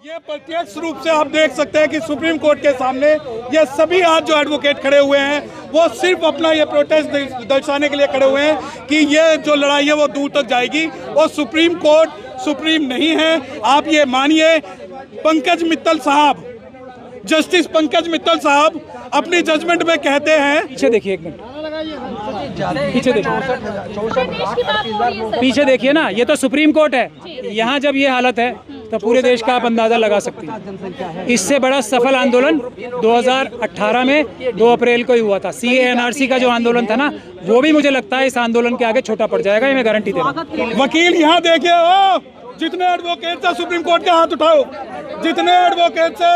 ये प्रत्यक्ष रूप से आप देख सकते हैं कि सुप्रीम कोर्ट के सामने ये सभी आज जो एडवोकेट खड़े हुए हैं वो सिर्फ अपना ये प्रोटेस्ट दर्शाने के लिए खड़े हुए हैं कि ये जो लड़ाई है वो दूर तक जाएगी और सुप्रीम कोर्ट सुप्रीम नहीं है। आप ये मानिए, पंकज मित्तल साहब, जस्टिस पंकज मित्तल साहब अपनी जजमेंट में कहते हैं, पीछे देखिए एक मिनट, पीछे देखिए, पीछे देखिए ना, ये तो सुप्रीम कोर्ट है। यहाँ जब ये हालत है तो पूरे देश का आप अंदाजा लगा सकते हैं। इससे बड़ा सफल आंदोलन 2018 में 2 अप्रैल को ही हुआ था। CA/NRC का जो आंदोलन था ना, वो भी मुझे लगता है इस आंदोलन के आगे छोटा पड़ जाएगा, ये मैं गारंटी दे रहा हूँ। वकील यहाँ देखिए, ओ जितने एडवोकेट से सुप्रीम कोर्ट का हाथ उठाओ, जितने एडवोकेट से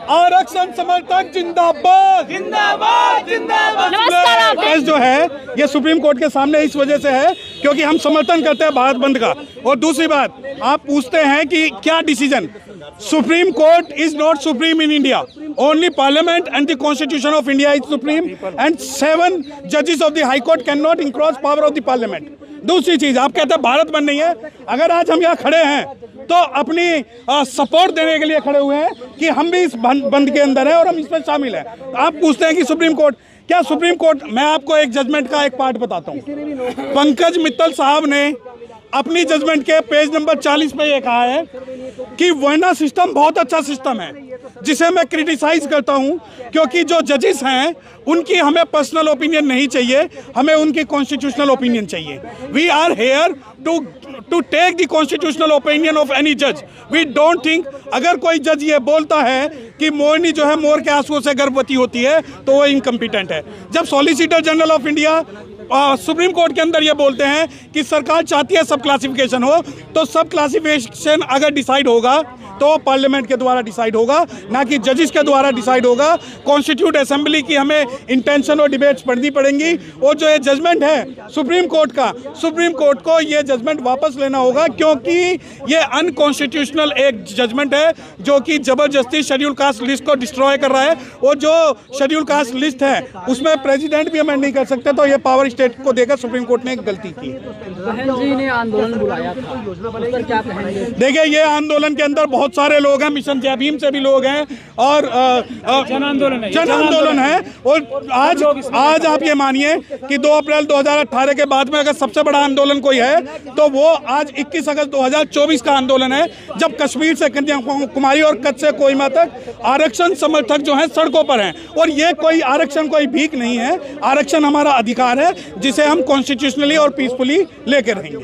आरक्षण समर्थक जिंदाबाद जिंदाबाद जिंदाबाद। केस जो है ये सुप्रीम कोर्ट के सामने इस वजह से है क्योंकि हम समर्थन करते हैं भारत बंद का। और दूसरी बात, आप पूछते हैं कि क्या decision, supreme court is not supreme in India, only parliament and the constitution of India is supreme and 7 जजेस of the high court can not encroach power of the parliament. दूसरी चीज, आप कहते हैं भारत बंद नहीं है। अगर आज हम यहाँ खड़े हैं तो अपनी सपोर्ट देने के लिए खड़े हुए हैं कि हम भी इस बंद के अंदर हैं और हम इसमें शामिल हैं। आप पूछते हैं कि सुप्रीम कोर्ट, क्या सुप्रीम कोर्ट, मैं आपको एक जजमेंट का एक पार्ट बताता हूँ। पंकज मित्तल साहब ने अपनी जजमेंट के पेज नंबर 40 पे ये कहा है कि वर्ना सिस्टम बहुत अच्छा सिस्टम है, जिसे मैं क्रिटिसाइज करता हूं क्योंकि जो जजेस हैं उनकी हमें पर्सनल ओपिनियन नहीं चाहिए, हमें उनकी कॉन्स्टिट्यूशनल ओपिनियन चाहिए। We are here to take the constitutional opinion of any जज। वी डोंट थिंक, अगर कोई जज ये बोलता है कि मोरनी जो है मोर के आंसुओं से गर्भवती होती है तो वो इनकम्पिटेंट है। जब solicitor general of India supreme court के अंदर ये बोलते हैं कि सरकार चाहती है सब क्लासिफिकेशन हो, तो सब क्लासिफिकेशन अगर डिसाइड होगा तो पार्लियामेंट के द्वारा डिसाइड होगा, ना कि जजेस के द्वारा डिसाइड होगा। कॉन्स्टिट्यूट असेंबली की हमें इंटेंशन और डिबेट्स पढ़नी पड़ेंगी। और जो ये जजमेंट है सुप्रीम कोर्ट का, सुप्रीम कोर्ट को ये जजमेंट वापस लेना होगा क्योंकि ये अनकॉन्स्टिट्यूशनल एक जजमेंट है जो कि जबरदस्ती शेड्यूल कास्ट लिस्ट को डिस्ट्रॉय कर रहा है। और जो शेड्यूल कास्ट लिस्ट है उसमें प्रेसिडेंट भी अमेंड नहीं कर सकते, तो ये पावर स्टेट को देकर सुप्रीम कोर्ट ने एक गलती की। बहन जी ने आंदोलन बुलाया था, क्या कहेंगे? देखिए, ये आंदोलन के अंदर बहुत सारे लोग हैं, मिशन जय भीम से भी लोग हैं और जन आंदोलन है। और आज आप ये मानिए कि 2 अप्रैल 2018 के बाद में अगर सबसे बड़ा आंदोलन कोई है तो वो आज 21 अगस्त 2024 का आंदोलन है, जब कश्मीर से कन्याकुमारी और कच्छ से कोहिमा तक आरक्षण समर्थक जो हैं सड़कों पर हैं। और ये कोई आरक्षण कोई भीख नहीं है, आरक्षण हमारा अधिकार है जिसे हम कॉन्स्टिट्यूशनली और पीसफुली लेकर रहेंगे।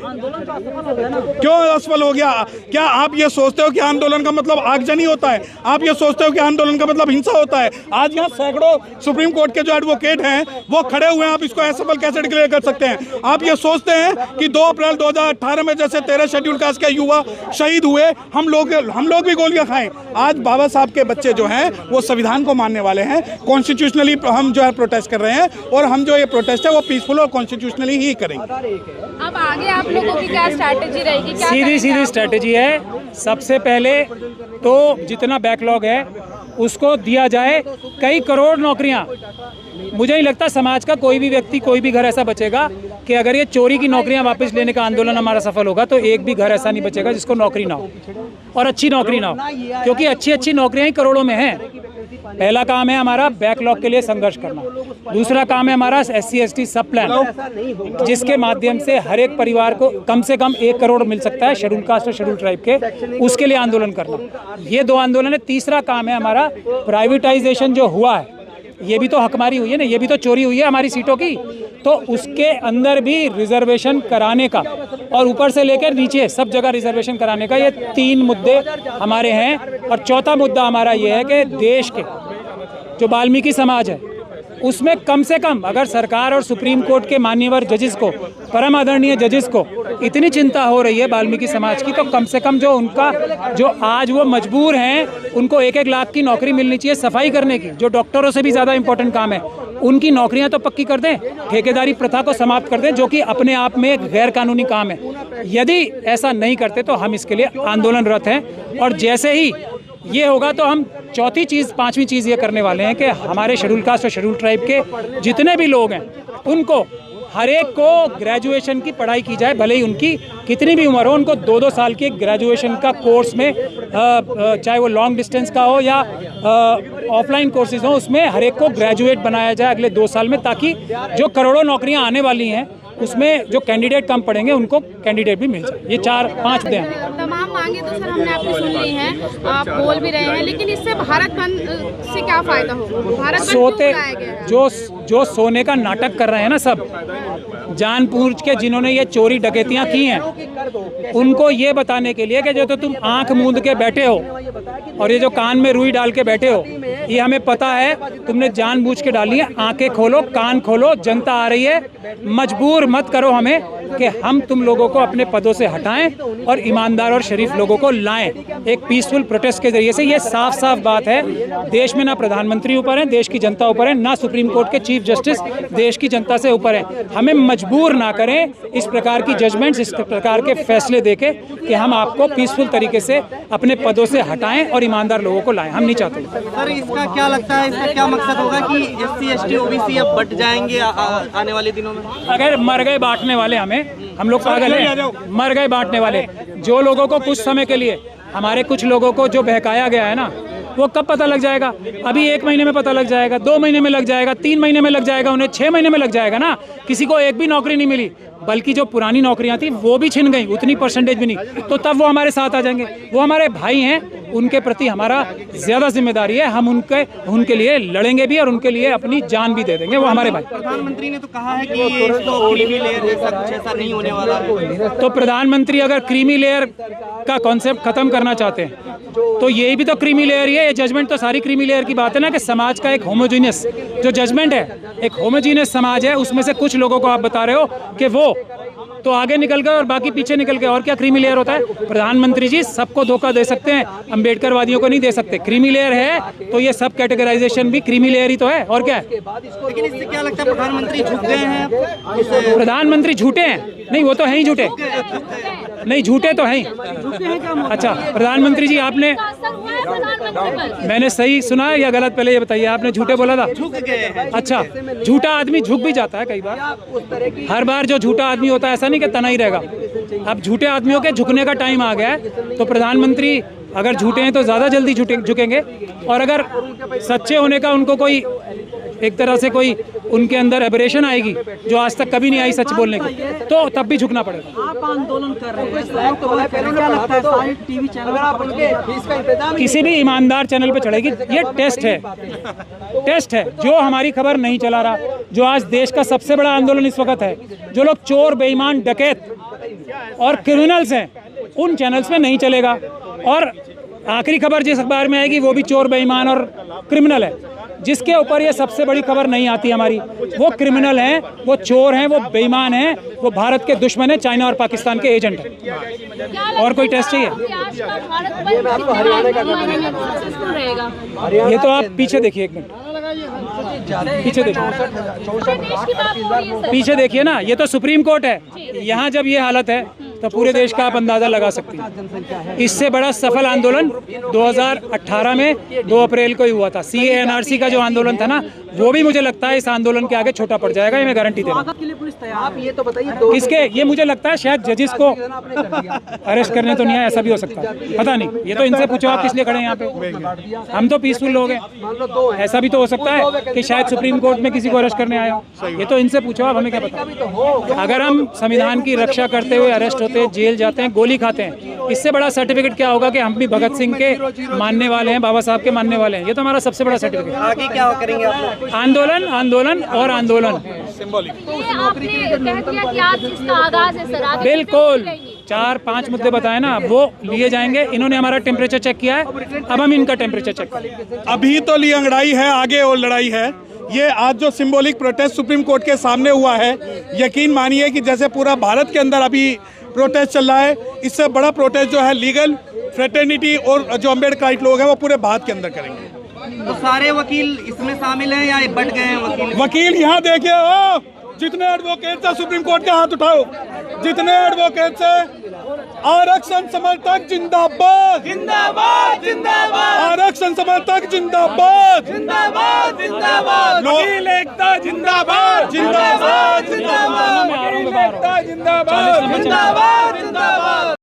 क्यों असफल हो गया? क्या आप ये सोचते हो कि आंदोलन का मतलब आगजनी होता है? आप ये सोचते हो कि आंदोलन का मतलब हिंसा होता है? आज यहाँ सैकड़ों सुप्रीम कोर्ट के जो एडवोकेट हैं वो खड़े हुए हैं, आप इसको असफल कैसे डिक्लेयर कर सकते हैं? आप ये सोचते हैं कि 2 अप्रैल 2018 में जैसे 13 शेड्यूल कास्ट के युवा शहीद हुए, हम लोग भी गोलियां खाएं। आज बाबा साहब के बच्चे जो हैं वो संविधान को मानने वाले हैं। कॉन्स्टिट्यूशनली हम जो है प्रोटेस्ट कर रहे हैं और हम जो ये प्रोटेस्ट है वो पीसफुल और कॉन्स्टिट्यूशनली ही करेंगे। अब आगे आप लोगों की क्या स्ट्रैटेजी रहेगी? सीधी स्ट्रैटेजी है। सबसे पहले तो जितना बैकलॉग है उसको दिया जाए। कई करोड़ नौकरियां, मुझे नहीं लगता समाज का कोई भी व्यक्ति, कोई भी घर ऐसा बचेगा कि अगर ये चोरी की नौकरियां वापस लेने का आंदोलन हमारा सफल होगा तो एक भी घर ऐसा नहीं बचेगा जिसको नौकरी ना हो और अच्छी नौकरी ना हो, क्योंकि अच्छी नौकरियां ही करोड़ों में हैं। पहला काम है हमारा बैकलॉग के लिए संघर्ष करना। दूसरा काम है हमारा SC/ST सब प्लान, जिसके माध्यम से हर एक परिवार को कम से कम 1 करोड़ मिल सकता है शेड्यूल कास्ट और शेड्यूल ट्राइब के, उसके लिए आंदोलन करना। ये 2 आंदोलन है। तीसरा काम है हमारा प्राइवेटाइजेशन जो हुआ है, ये भी तो हकमारी हुई है ना, ये भी तो चोरी हुई है हमारी सीटों की, तो उसके अंदर भी रिजर्वेशन कराने का और ऊपर से लेकर नीचे सब जगह रिजर्वेशन कराने का, ये 3 मुद्दे हमारे हैं। और चौथा मुद्दा हमारा ये है कि देश के जो वाल्मीकि समाज है उसमें कम से कम अगर सरकार और सुप्रीम कोर्ट के मान्यवर जजेस को, परम आदरणीय जजेस को इतनी चिंता हो रही है वाल्मीकि समाज की, तो कम से कम जो उनका जो आज वो मजबूर हैं उनको 1-1 लाख की नौकरी मिलनी चाहिए सफाई करने की, जो डॉक्टरों से भी ज़्यादा इंपॉर्टेंट काम है, उनकी नौकरियां तो पक्की कर दें। ठेकेदारी प्रथा को समाप्त कर दें जो कि अपने आप में एक गैर कानूनी काम है। यदि ऐसा नहीं करते तो हम इसके लिए आंदोलनरत हैं। और जैसे ही ये होगा तो हम चौथी चीज़, 5वीं चीज़ ये करने वाले हैं कि हमारे शेड्यूल कास्ट और शेड्यूल ट्राइब के जितने भी लोग हैं उनको हर एक को ग्रेजुएशन की पढ़ाई की जाए, भले ही उनकी कितनी भी उम्र हो, उनको 2-2 साल के ग्रेजुएशन का कोर्स में चाहे वो लॉन्ग डिस्टेंस का हो या ऑफलाइन कोर्सेज हो, उसमें हर एक को ग्रेजुएट बनाया जाए अगले 2 साल में, ताकि जो करोड़ों नौकरियां आने वाली हैं उसमें जो कैंडिडेट कम पड़ेंगे उनको कैंडिडेट भी मिल जाए। ये 4-5 मुद्दे हैं। तमाम मांगे तो सर हमने आपकी सुन ली हैं, आप बोल भी रहे हैं, लेकिन इससे भारत बंद से क्या फायदा होगा? भारत बंद क्यों सोते बुलाया गया है? जो सोने का नाटक कर रहे हैं ना सब, जानबूझ के जिन्होंने ये चोरी डकैतियां की हैं, उनको ये बताने के लिए कि जो तो तुम आंख मूंद के बैठे हो और ये जो कान में रुई डाल के बैठे हो, ये हमें पता है तुमने जानबूझ के डाली है। आंखें खोलो, कान खोलो, जनता आ रही है, मजबूर मत करो हमें कि हम तुम लोगों को अपने पदों से हटाएं और ईमानदार और शरीफ लोगों को लाएं एक पीसफुल प्रोटेस्ट के जरिए से। ये साफ साफ बात है, देश में ना प्रधानमंत्री ऊपर है, देश की जनता ऊपर है, ना सुप्रीम कोर्ट के चीफ जस्टिस देश की जनता से ऊपर है। हमें मजबूर ना करें इस प्रकार की जजमेंट्स, इस प्रकार के फैसले देके कि हम आपको पीसफुल तरीके से अपने पदों से हटाएं और ईमानदार लोगों को लाएं। हम नहीं चाहते। सर, इसका क्या लगता है, इसका क्या मकसद होगा कि SC ST OBC अब बट जाएंगे आने वाले दिनों में? अगर मर गए बांटने वाले हम लोग पागल हैं, मर गए बांटने वाले। जो लोगों को कुछ समय के लिए, हमारे कुछ लोगों को जो बहकाया गया है ना, वो कब पता लग जाएगा? अभी 1 महीने में पता लग जाएगा, 2 महीने में लग जाएगा, 3 महीने में लग जाएगा, उन्हें 6 महीने में लग जाएगा ना। किसी को एक भी नौकरी नहीं मिली, बल्कि जो पुरानी नौकरियां थी वो भी छिन गई, उतनी परसेंटेज भी नहीं, तो तब वो हमारे साथ आ जाएंगे। वो हमारे भाई हैं, उनके प्रति हमारा ज़्यादा जिम्मेदारी है। हम उनके लिए लड़ेंगे भी और उनके लिए अपनी जान भी दे देंगे। वो हमारे भाई। प्रधानमंत्री ने तो कहा है कि ये तो क्रीमी लेयर जैसा कुछ ऐसा नहीं होने वाला है। तो प्रधानमंत्री अगर क्रीमी लेयर का कॉन्सेप्ट खत्म करना चाहते हैं तो यही भी तो क्रीमी लेयर ही है। ये जजमेंट तो सारी क्रीमी लेयर की बात है ना, कि समाज का एक होमोजीनियस जो जजमेंट है, एक होमोजीनियस समाज है, उसमें से कुछ लोगों को आप बता रहे हो कि वो तो आगे निकल गए और बाकी पीछे निकल गए। और क्या क्रीमी लेयर होता है? प्रधानमंत्री जी सबको धोखा दे सकते हैं, अम्बेडकरवादियों को नहीं दे सकते। क्रीमी लेयर है तो ये सब कैटेगराइजेशन भी क्रीमी लेयर ही तो है, और क्या है? लेकिन इससे क्या लगता है, प्रधानमंत्री झुक गए हैं? प्रधानमंत्री झूठे हैं? नहीं, वो तो है ही झूठे। नहीं, झूठे तो है ही। अच्छा, प्रधानमंत्री जी आपने, मैंने सही सुना है या गलत? पहले ये बताइए, आपने झूठे बोला था? झुक गए हैं। अच्छा, झूठा आदमी झुक भी जाता है कई बार। हर बार जो झूठा आदमी होता है ऐसा नहीं कि तना ही रहेगा। अब झूठे आदमियों के झुकने का टाइम आ गया है, तो प्रधानमंत्री अगर झूठे हैं तो ज़्यादा जल्दी झुकेंगे, और अगर सच्चे होने का उनको कोई एक तरह से कोई उनके अंदर एबरेशन आएगी जो आज तक कभी नहीं आई सच बोलने की, तो तब भी झुकना पड़ेगा। आप आंदोलन कर रहे हैं, क्या लगता है सारे टीवी चैनल किसी भी ईमानदार चैनल पे चढ़ेगी? ये टेस्ट है, टेस्ट है। जो हमारी खबर नहीं चला रहा, जो आज देश का सबसे बड़ा आंदोलन इस वक्त है, जो लोग चोर, बेईमान, डकैत और क्रिमिनल्स हैं, उन चैनल्स में नहीं चलेगा। और आखिरी खबर जिस अखबार में आएगी वो भी चोर, बेईमान और क्रिमिनल है। जिसके ऊपर ये सबसे बड़ी खबर नहीं आती हमारी, वो क्रिमिनल हैं, वो चोर हैं, वो बेईमान हैं, वो भारत के दुश्मन हैं, चाइना और पाकिस्तान के एजेंट हैं। और कोई टेस्ट चाहिए? ये तो आप पीछे देखिए, 1 मिनट पीछे देखिए, पीछे देखिए ना, ये तो सुप्रीम कोर्ट है। यहाँ जब ये हालत है तो पूरे देश का आप अंदाजा लगा सकते हैं। इससे बड़ा सफल आंदोलन 2018 में 2 अप्रैल को ही हुआ था। CAA NRC का जो आंदोलन था ना, वो भी मुझे लगता है इस आंदोलन के आगे छोटा पड़ जाएगा, ये मैं गारंटी दे रहा हूँ। किसके? ये मुझे लगता है शायद जजेस को अरेस्ट करने तो नहीं है, ऐसा भी हो सकता है, पता नहीं। ये तो इनसे पूछो आप किस लिए खड़े हैं यहाँ पे। हम तो पीसफुल लोग हैं, ऐसा भी तो हो सकता है कि शायद सुप्रीम कोर्ट में किसी को अरेस्ट करने आए हो। ये तो इनसे पूछो आप, हमें क्या पता। अगर हम संविधान की रक्षा करते हुए अरेस्ट होते हैं, जेल जाते हैं, गोली खाते हैं, इससे बड़ा सर्टिफिकेट क्या होगा कि हम भी भगत सिंह के मानने वाले हैं, बाबा साहब के मानने वाले हैं। ये तो हमारा सबसे बड़ा सर्टिफिकेट। आगे क्या करेंगे आप? आंदोलन, आंदोलन और आंदोलन। बिल्कुल 4-5 मुद्दे बताए ना, वो लिए जाएंगे। इन्होंने हमारा टेम्परेचर चेक किया है, अब हम इनका टेम्परेचर चेक करेंगे। अभी तो ली अंगड़ाई है, आगे और लड़ाई है। ये आज जो सिंबॉलिक प्रोटेस्ट सुप्रीम कोर्ट के सामने हुआ है, यकीन मानिए कि जैसे पूरा भारत के अंदर अभी प्रोटेस्ट चल रहा है, इससे बड़ा प्रोटेस्ट जो है लीगल फ्रेटर्निटी और जो अम्बेडकराइट लोग हैं वो पूरे भारत के अंदर करेंगे। तो सारे वकील इसमें शामिल हैं या बट गए हैं वकील यहाँ देखिए, जितने एडवोकेट से सुप्रीम कोर्ट के हाथ उठाओ, जितने एडवोकेट से आरक्षण समर्थक जिंदाबाद जिंदाबाद जिंदाबाद आरक्षण समर्थक जिंदाबाद जिंदाबाद जिंदाबाद वकील एकता जिंदाबाद जिंदाबाद जिंदाबाद वकील एकता जिंदाबाद जिंदाबाद जिंदाबाद